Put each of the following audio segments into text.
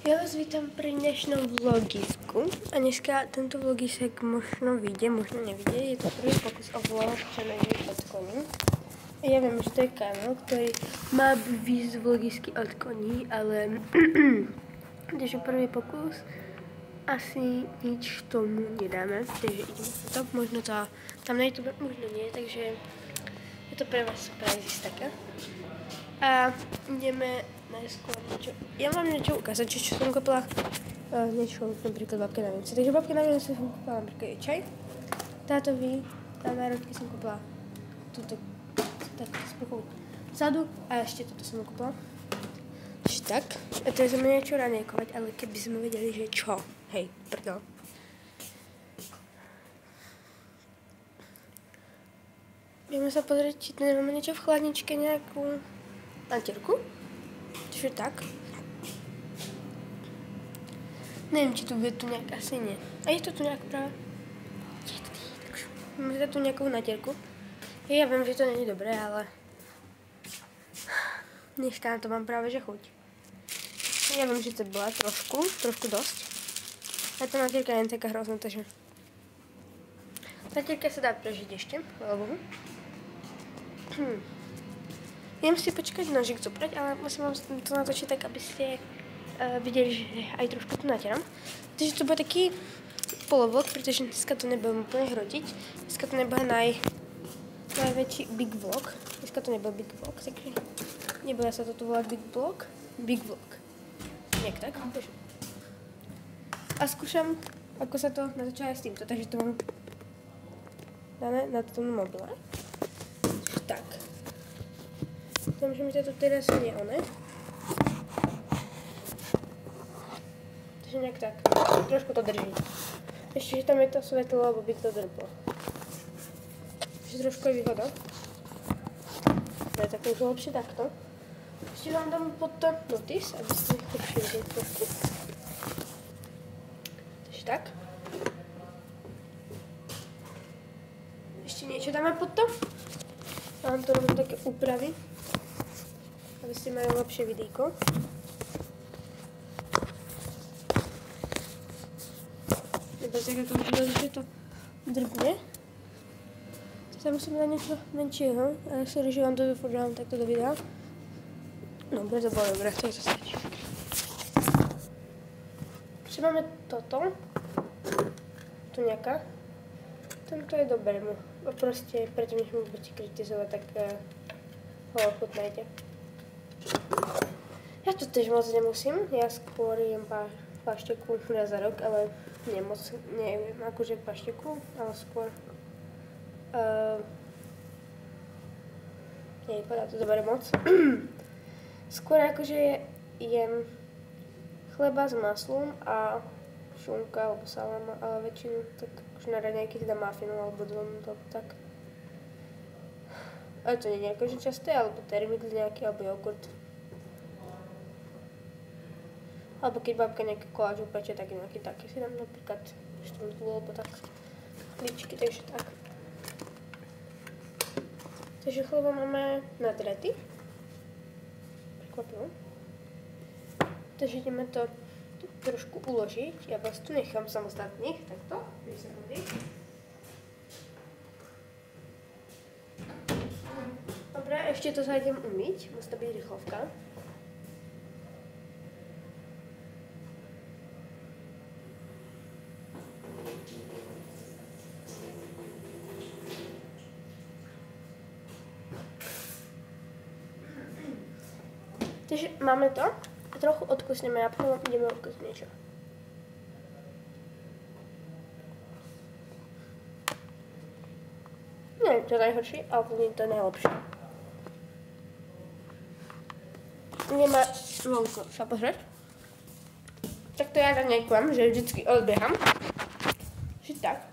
Ja vás vítam pri dnešnom vlogisku a dneska tento vlogisek možno vyjde, možno nevyjde. Je to prvý pokus o vlog, čo nejde od koní. Ja viem, že to je kanál, ktorý má výjsť z vlogisky od koní, ale takže prvý pokus asi nič tomu nedáme, takže ideme na to. Možno to tam na YouTube, možno nie, takže je to pre vás surprise taká. A ideme najskôr niečo. Ja mám niečo ukázať, čo som kúpila. Niečo, napríklad babke na Vianoce. Takže babke na Vianoce som kúpila napríklad čaj. Tátovi na národky som kúpila túto takú sprchu vzadu a ešte toto som kúpila. Ešte tak. A teraz sme niečo ranejkovať, ale keby sme vedeli, že čo. Hej, prdel. Vieme sa pozrieť, či tu nemáme niečo v chladničke, nejakú lantierku. Čiže tak. Neviem, či tu bude tu nejak, asi nie. A je to tu nejak práve? Je to tak. Máme tu nejakú natierku. Ja viem, že to není dobré, ale dneska na to mám práve že chuť. Ja viem, že to bola trošku dosť. A tá natierka nie je taká hrozná, takže natierka sa dá prežiť ešte, chvála Bohu. Idem si počkať nožík zobrať, ale musím vám to natočiť tak, aby ste videli, že aj trošku to natieram. Takže to bude taký polovlog, pretože dneska to nebudem úplne hrotiť. Dneska to nebude najväčší big vlog. Dneska to nebude big vlog, takže nebude sa to tu volať big vlog. Big vlog. Nejak tak. A skúšam, ako sa to natočí aj s týmto, takže to mám dané na tom mobile. Tak. Dúfam, že mi to teraz nie one. Takže nejak tak. Trošku to drží. Ešte, že tam je to svetlo, lebo by to drblo. Takže trošku je výhoda. To je také už lepšie takto. Ešte vám dám pod to notis, aby ste lepšie videli trošku. Takže tak. Ešte niečo dáme pod to. Mám to robím také úpravy, aby ste mali lepšie videjko. Lebo tak ako vidíte, že to drbne. Teraz musím dať niečo menšieho. A sorry, že vám to dávam takto do videa. Dobre, to bolo dobré, to je to stačí. Ešte máme toto. Tu nejaká. Tento je dobré mu. A proste, preto než mu budete kritizovať, tak ho ochutnajte. Ja to tiež moc nemusím. Ja skôr jem pašteku raz za rok, ale nemoc, neviem, akože pašteku, ale skôr nevypadá to dobre moc. Skôr akože jem chleba s maslom a šunka alebo salama, ale väčšinu tak akože na raňajky teda muffinu alebo dvom, tak. Ale to nie je akože časté, alebo termix nejaký, alebo jogurt. Alebo keď babka nejaké koláč upeče, tak nejaký taký si dám napríklad štrúdlu, alebo tak chlíčky, takže tak. Takže chleba máme nadretý. Prekvapivo. Takže ideme to trošku uložiť. Ja vás tu nechám samostatných, takto. Dobre, ešte to sa idem umyť, musí to byť rýchlovka. Takže máme to. Trochu odkusneme a potom ideme odkusť niečo. Nie je to najhoršie, ale nie je to najlepšie. Ideme vonko sa pozrieť. Tak to ja ranejkujem, že vždycky odbieham. Že tak.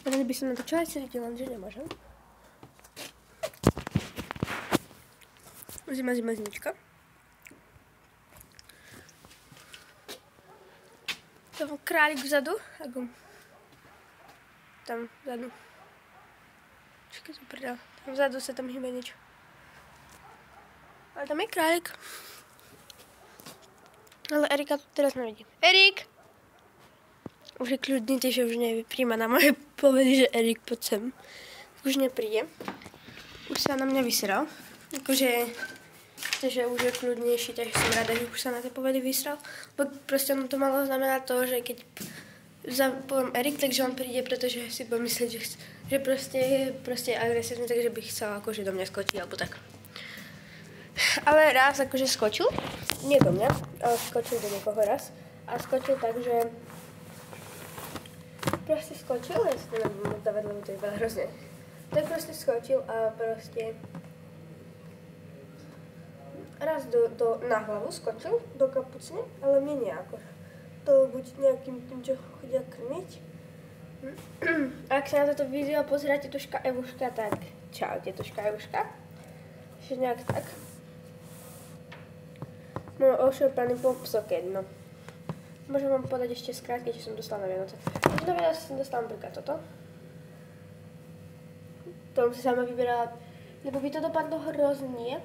Rady by som natočila aj celý len, že nemôžem. Zimaznička. Tam králik vzadu, ako tam vzadu. Čakaj, to prdel. Tam vzadu sa tam hýbe niečo. Ale tam je králik. Ale Erika tu teraz nevidí. Erik! Už je kľudný, takže už nevypríma na moje povedy, že Erik, poď sem. Už nepríde. Už sa na mňa vysral. Akože, že už je kľudnejší, takže som rada, že už sa na tie povedy vysral. Bo proste on to malo znamená to, že keď poviem Erik, takže on príde, pretože si bude myslieť, že proste je agresívny, takže by chcel akože do mňa skočiť, alebo tak. Ale raz akože skočil, nie do mňa, ale skočil do niekoho raz. A skočil tak, že proste skočil, ja si to nebudem dávať, lebo to je veľa hrozné. Tak proste skočil a proste raz na hlavu skočil, do kapucne, ale mne nejako. To buď nejakým tým, čo chodia krmiť. Ak sa na toto video pozeráte Tuška Evuška, tak čaute Tuška Evuška. Ešte nejak tak. No, ošerpaný po psoket, no. Môžem vám povedať ešte skrátke, čo som dostala na Vianoce. Do Vianoce som dostala napríklad toto. To som si sama vyberala, lebo by to dopadlo hrozne.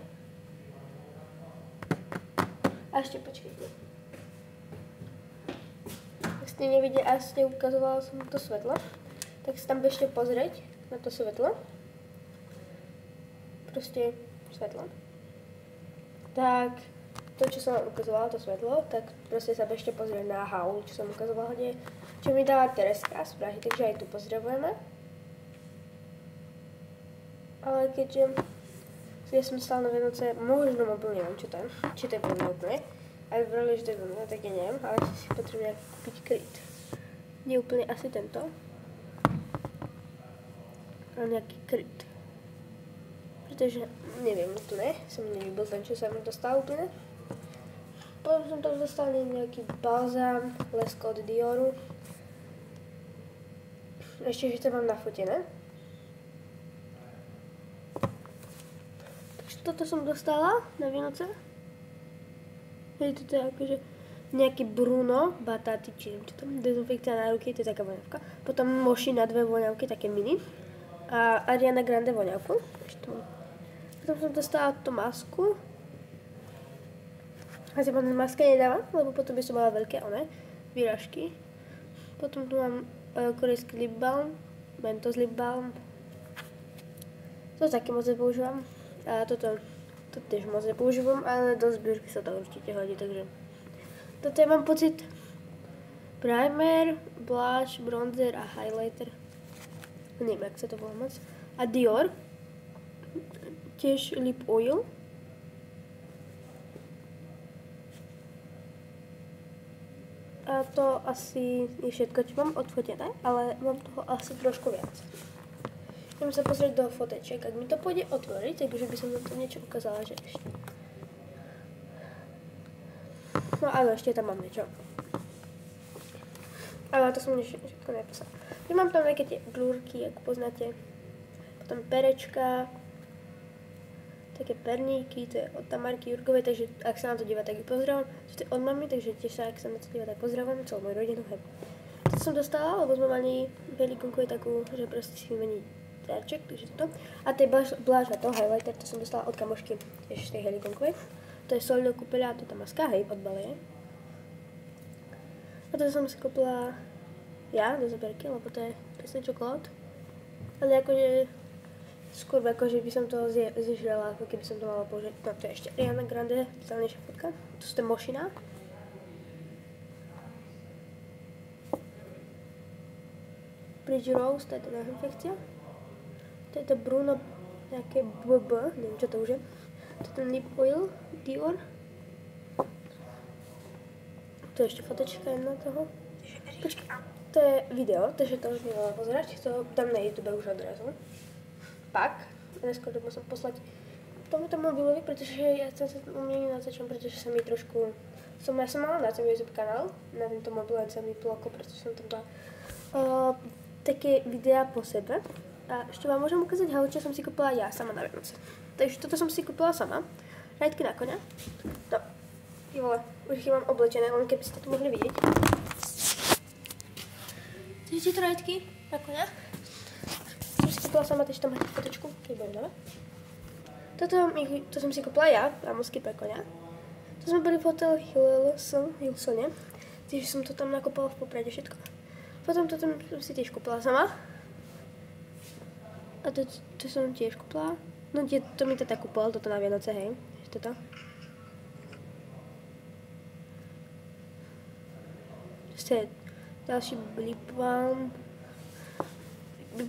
A ešte počkejte. Ak ste nevideli, a ste ukazovala som to svetlo, tak si tam bežte pozrieť na to svetlo. Proste svetlo. Tak to, čo som ukazovala, to svetlo, tak proste sa bežte pozrieť na haul, čo som ukazovala, čo mi dala Tereska z Prahy, takže aj tu pozdravujeme. Ale keďže ja som stále na Vianoce, možno mobil, neviem, čo tam, či to je plné úplne. Ale vrali, že to je plné, tak ja neviem, ale si potrebujem kúpiť kryt. Nie úplne asi tento, ale nejaký kryt. Pretože, neviem úplne, sa mi nelíbil ten, čo sa mi dostal úplne. Potom som tam dostal nejaký balzám, lesko od Dioru. Ešte, že to mám nafotené. Takže toto som dostala na Vianoce. Hej, toto je akože nejaký Bruno, batáty, či neviem čo tam, dezinfekcia na ruky, to je taká voňavka. Potom Moši na 2 voňavky, také mini. A Ariana Grande voňavku. Potom som dostala túto masku. Asi vám maska nedáva, lebo potom by som mala veľké výražky. Potom tu mám korejský lip balm, Mentos lip balm. To taky moc nepoužívam. A toto tiež moc nepoužívam, ale do zbierky sa to určite hodí, takže toto ja mám pocit primer, blush, bronzer a highlighter. Neviem, jak sa to volá moc. A Dior, tiež lip oil. A to asi je všetko, čo mám odfotené, ale mám toho asi trošku viac. Idem sa pozrieť do foteček, ak mi to pôjde otvoriť, takže by som vám to niečo ukázala, že ešte. No áno, ešte tam mám niečo. Ale to som všetko nepísala. Ja mám tam nejaké tie blúrky, ako poznáte. Potom perečka. Také perníky, to je od Tamarky Jurgovej, takže ak sa na to díva, tak ju pozdravujem. To je od mami, takže tiež sa, ak sa na to díva, tak pozdravujem celú moju rodinu. To som dostala, lebo sme mali velikonku takú, že proste si vymení darček, takže toto. A to je blush na to, highlighter, to som dostala od kamošky, tiež z tej helikonkovej. To je solidou kúpila, to tam maska, hej, od Balie. A to som si kúpila ja do zberky, lebo to je presne čokolád. Ale akože skôr akože by som to zežrela, ako keby som to mala použiť. No to je ešte Ariana Grande, silnejšia fotka. To je Mošina. Bridge Rose, to je tá dezinfekcia. To je to Bruno, nejaké BB, neviem čo to už je. To je ten lip oil, Dior. To je ešte fotečka jedna toho. Počkaj, to je video, takže to už nemáme pozerať, to tam na YouTube už odrazu. Pak, dneska to musím poslať tomuto mobilovi, pretože ja chcem sa umieť na začom, pretože sa mi trošku... Ja som mala na ten YouTube kanál, na tento mobil, len sa mi plako, pretože som tam dala také videá po sebe. A ešte vám môžem ukázať halu, čo som si kúpila ja sama na Vianoce. Takže toto som si kúpila sama. Rajtky na koňa. No, vole, už ich mám oblečené, len keby ste to mohli vidieť. Vidíte to rajtky na koňa? Kúpila sama, takže tam máte fotečku, keď budem dáva. To To som si kúpila ja, rámosky pre koňa. To sme boli v hoteli Hilsone, tiež som to tam nakúpala v Poprade všetko. Potom to tam som si tiež kúpila sama. A to som tiež kúpila. No to mi tata kúpila, toto na Vianoce, hej. Toto. Další lip balm.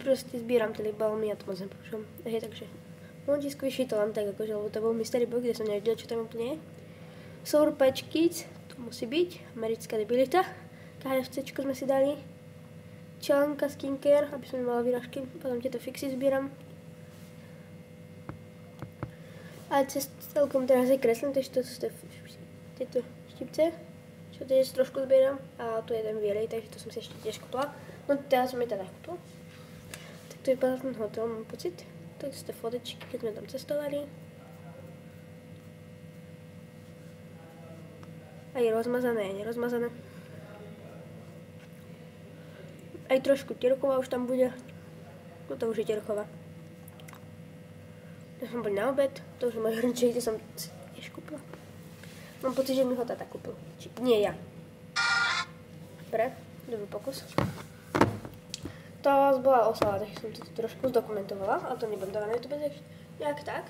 Proste zbieram tie lip balmy, ja to moc nepoužívam. Hej, takže Montisku vyšší to len tak, akože, lebo to bol mystery box, kde som nevedela, čo tam úplne je. Sour Patch Kids, to musí byť, americká debilita. KFCčko sme si dali. Čelenka skincare, aby som nemala výražky, potom tieto fixy zbieram. A celkom teraz aj kreslím, takže to sú tieto štipce, čo tiež trošku zbieram. A tu je jeden bielej, takže to som si ešte tiež kúpila. No teraz som je teda kúpila. Tak to vypadá ten hotel, mám pocit. To sú tie fotečky, keď sme tam cestovali. A je rozmazané, je nerozmazané. Aj trošku tierková už tam bude. Toto už je tierková. To som bol na obed, to už je môj hrnček, kde som si tiež kúpila. Mám pocit, že mi ho tata kúpil. Nie ja. Dobre, dobrý pokus. To bola oslava, takže som to trošku zdokumentovala, ale to nebudem dávať na YouTube, takže nejak tak.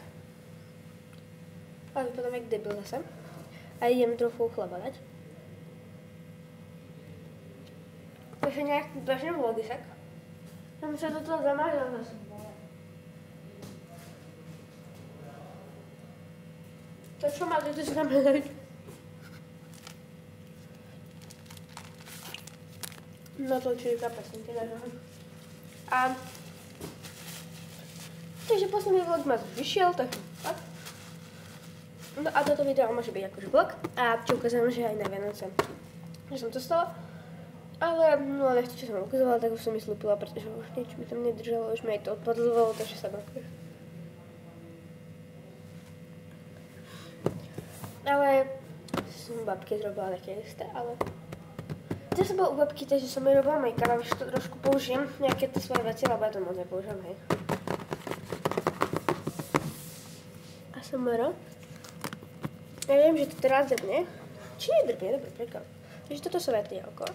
Ale vypadám jak debil zase. A idem trochu chleba dať. Takže nejak začnem vlogisek. Som sa do toho zamážal zase. To čo máte, to si tam hľadať. No to určite kapesnite, nežím. Takže posledný vlog ma vyšiel, takže tak. No a toto video môže byť akože vlog. A čo ukazujem, že aj na Vianoce. Že som to stala. Ale no nechci, čo som ukazovala, tak už som mi slúpila, pretože už niečo mi tam nedržalo, už mi aj to odpadlovalo, takže sa brakuje. Ale som babke zrobila také isté, ale ja som bola u babky, takže som jej robila make-up a už to trošku použijem, nejaké tie svoje veci, lebo ja to moc nepoužívam, hej. ASMR. Ja viem, že to teraz drbne. Či nie drbne, dobre, prekal. Takže toto sú svetlíčko.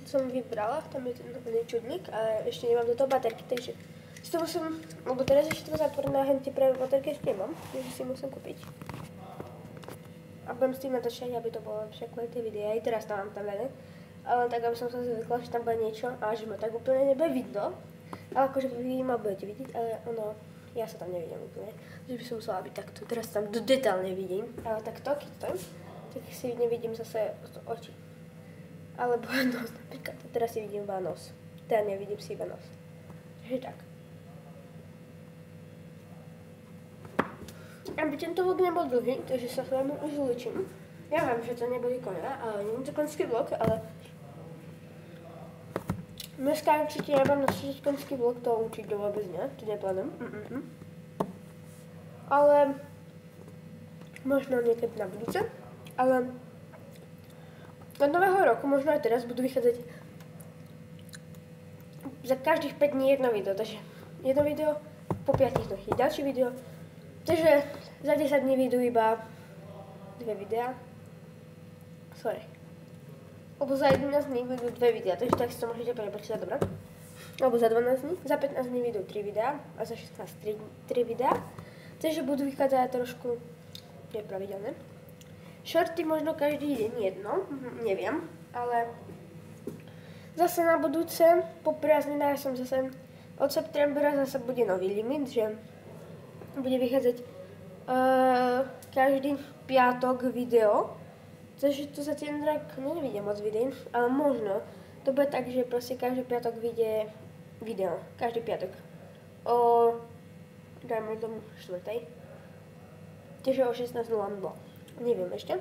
Som vybrala, tam je ten úplný čudník, ale ešte nemám do toho baterky, takže si to musím, lebo teraz ešte to zatvorené henty pre baterky ešte nemám, takže si musím kúpiť. A budem s tým natáčať, aby to bolo lepšie kvality videa, aj teraz tam mám tam jeden. Ale tak, aby som sa zvykla, že tam bude niečo a že ma tak úplne nebude vidno. Ale akože vy ma budete vidieť, ale ono, ja sa tam nevidím úplne. Takže by som musela byť takto, teraz tam detálne vidím. Ale takto, keď tam, tak si nevidím zase oči. Alebo nos, napríklad, teraz si vidím iba nos. Teda nevidím si iba nos. Takže tak. Aby tento vlog nebol dlhý, takže sa s vami už zlučím. Ja viem, že to nebude konia, ale nie je to konský vlog, ale dneska určite nebudem natáčať konský vlog, to určite vôbec nie, to neplánujem. Ale možno niekedy na budúce, ale od nového roku, možno aj teraz, budú vychádzať za každých 5 dní jedno video, takže jedno video po 5 dňoch je ďalší video. Takže za 10 dní vyjdú iba 2 videá. Sorry. Lebo za 11 dní vyjdú 2 videá, takže tak si to môžete prepočítať, dobre? Lebo za 12 dní, za 15 dní vyjdú 3 videá a za 16 3 videá. Takže budú vychádzať trošku nepravidelné. Shorty možno každý deň jedno, neviem, ale zase na budúce, po prázdninách som zase, od septembra zase bude nový limit, že bude vychádzať každý piatok video, takže to zatiaľ nevidím moc videí, ale možno to bude tak, že proste každý piatok vyjde video, každý piatok dajme tomu 4. Takže o 16:00, neviem ešte.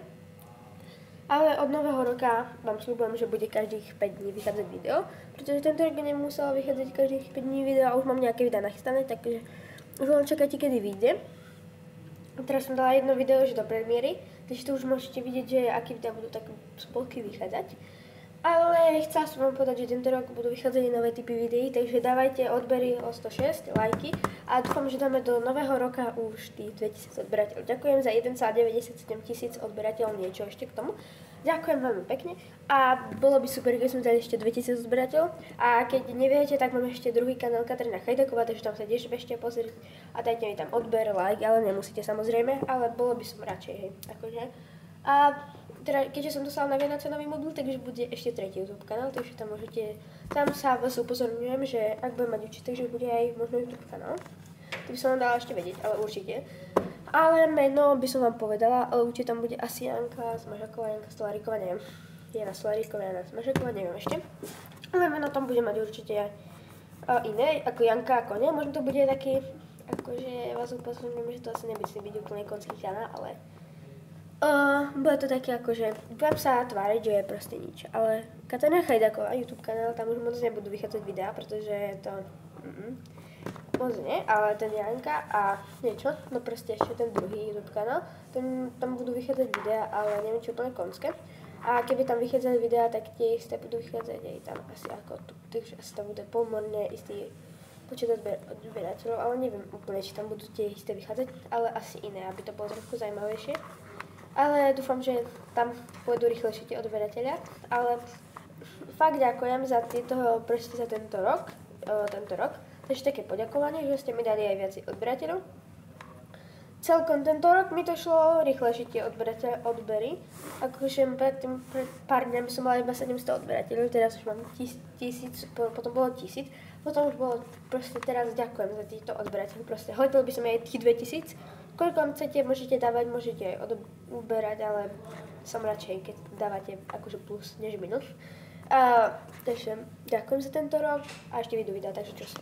Ale od nového roka vám sľubujem, že bude každých 5 dní vychádzať video, pretože tento rok nemusela vychádzať každých 5 dní video a už mám nejaké videá nachystané, takže už len čakáte, kedy vyjde. Teraz som dala jedno video, že do premiéry, takže tu už môžete vidieť, že aké videá budú tak spolky vychádzať. Ale chcela som vám povedať, že tento rok budú vychádzať nové typy videí, takže dávajte odbery o 106, lajky a dúfam, že dáme do nového roka už tých 2000 odberateľov. Ďakujem za 1,97 000 odberateľov, niečo ešte k tomu. Ďakujem veľmi pekne a bolo by super, keď sme dali ešte 2000 odberateľov. A keď neviete, tak mám ešte druhý kanál Katarína Chajdaková, takže tam sa tiež bežte pozrieť a dajte mi tam odber, like, ale nemusíte samozrejme, ale bolo by som radšej, hej, akože. A teda, keďže som dostala na Vianoce nový mobil, takže bude ešte tretí YouTube kanál, takže tam môžete, tam sa vás upozorňujem, že ak budem mať určite, takže bude aj možno YouTube kanál. To by som vám dala ešte vedieť, ale určite. Ale meno by som vám povedala, ale určite tam bude asi Janka Smažaková, Janka Stolaríková, neviem. Jana Stolaríková, Jana Smažaková, neviem ešte. Ale meno tam bude mať určite aj iné, ako Janka, ako nie. Možno to bude taký, akože vás upozorňujem, že to asi nemyslí byť úplne konský kanál, ale bude to také akože, budem sa tváriť, že je proste nič, ale Katarína Chajdaková, YouTube kanál, tam už moc nebudú vychádzať videá, pretože to moc nie, ale ten Janka a niečo, no proste ešte ten druhý YouTube kanál, tam budú vychádzať videá, ale neviem, či úplne konské. A keby tam vychádzali videá, tak tie isté budú vychádzať aj tam asi ako tu, takže asi tam bude pomerne istý počet odberateľov, ale neviem úplne, či tam budú tie isté vychádzať, ale asi iné, aby to bolo trochu zaujímavejšie. Ale dúfam, že tam pôjdu rýchlejšie tie odberateľia, ale fakt ďakujem za proste za tento rok. Takže také poďakovanie, že ste mi dali aj viac odberateľov. Celkom tento rok mi to šlo rýchlejšie tie odbery. Akože pred pár dňami som mala iba 700 odberateľov, teraz už mám 1000, potom bolo 1000, potom už bolo proste teraz ďakujem za týchto odberateľov, proste hodil by som aj tých 2000. Koľko chcete, môžete dávať, môžete aj uberať, ale som radšej, keď dávate akože plus než minus. Takže ďakujem za tento rok a ešte vidú videa, takže čus.